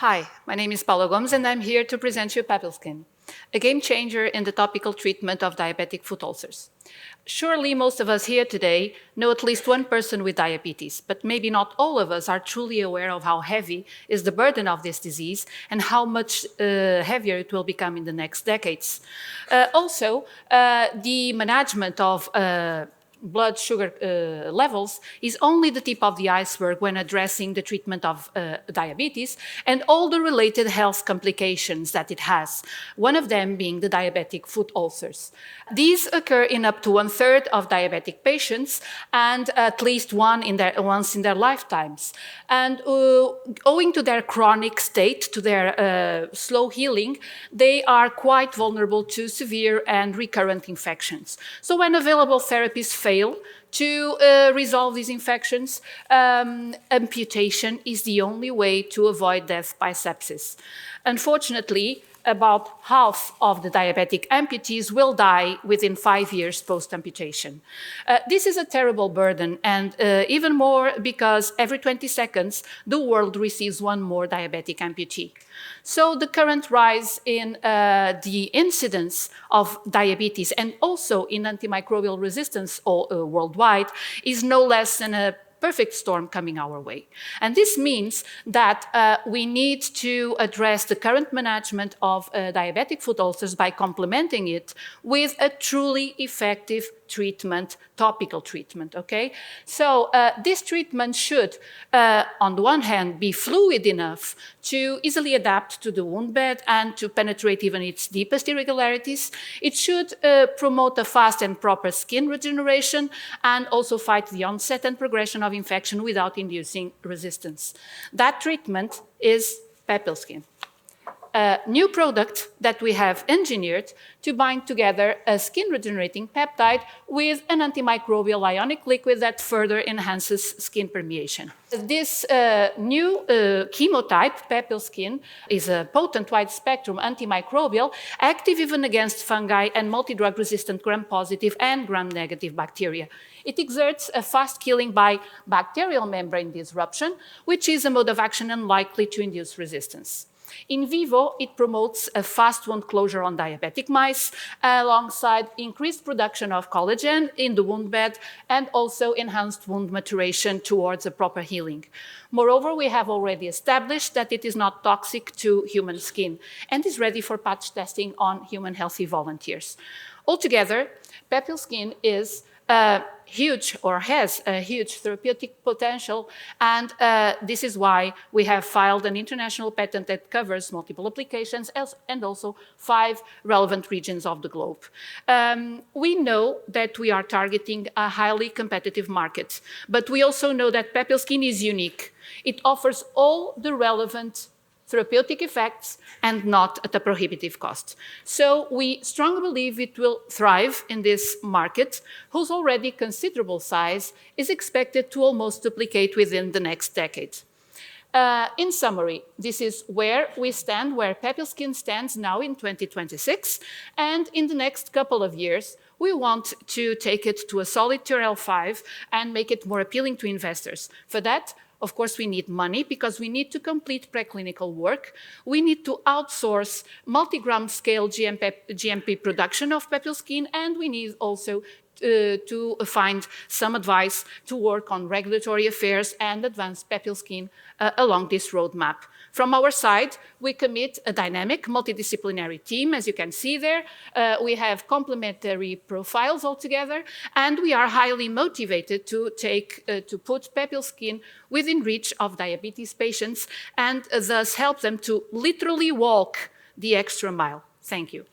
Hi, my name is Paula Gomes and I'm here to present you PEPILSKIN, a game changer in the topical treatment of diabetic foot ulcers. Surely most of us here today know at least one person with diabetes, but maybe not all of us are truly aware of how heavy is the burden of this disease and how much heavier it will become in the next decades. The management of blood sugar levels is only the tip of the iceberg when addressing the treatment of diabetes and all the related health complications that it has, one of them being the diabetic foot ulcers. These occur in up to 1/3 of diabetic patients and at least once in their lifetimes. And owing to their chronic state, to their slow healing, they are quite vulnerable to severe and recurrent infections. So when available therapies fail to resolve these infections, amputation is the only way to avoid death by sepsis. Unfortunately, about half of the diabetic amputees will die within 5 years post-amputation. This is a terrible burden, and even more because every 20 seconds, the world receives one more diabetic amputee. So the current rise in the incidence of diabetes and also in antimicrobial resistance worldwide is no less than a perfect storm coming our way. And this means that we need to address the current management of diabetic foot ulcers by complementing it with a truly effective treatment, topical treatment, okay? So this treatment should, on the one hand, be fluid enough to easily adapt to the wound bed and to penetrate even its deepest irregularities. It should promote a fast and proper skin regeneration and also fight the onset and progression of infection without inducing resistance. That treatment is PEPILSKIN, a new product that we have engineered to bind together a skin-regenerating peptide with an antimicrobial ionic liquid that further enhances skin permeation. This new chemotype, PEPILSKIN, is a potent wide-spectrum antimicrobial, active even against fungi and multi-drug-resistant gram-positive and gram-negative bacteria. It exerts a fast killing by bacterial membrane disruption, which is a mode of action unlikely to induce resistance. In vivo, it promotes a fast wound closure on diabetic mice, alongside increased production of collagen in the wound bed and also enhanced wound maturation towards a proper healing. Moreover, we have already established that it is not toxic to human skin and is ready for patch testing on human healthy volunteers. Altogether, PEPILSKIN is huge, or has a huge therapeutic potential, and this is why we have filed an international patent that covers multiple applications and also 5 relevant regions of the globe. We know that we are targeting a highly competitive market, but we also know that PEPILSKIN is unique. It offers all the relevant therapeutic effects and not at a prohibitive cost. So we strongly believe it will thrive in this market, whose already considerable size is expected to almost duplicate within the next decade. In summary, this is where we stand, where PEPILSKIN stands now in 2026, and in the next couple of years, we want to take it to a solid TRL5 and make it more appealing to investors. For that, of course, we need money because we need to complete preclinical work. We need to outsource multi-gram scale GMP production of PEPILSKIN, and we need also to find some advice to work on regulatory affairs and advance PEPILSKIN along this roadmap. From our side, we commit a dynamic multidisciplinary team, as you can see there. We have complementary profiles altogether, and we are highly motivated to put PEPILSKIN within reach of diabetes patients and thus help them to literally walk the extra mile. Thank you.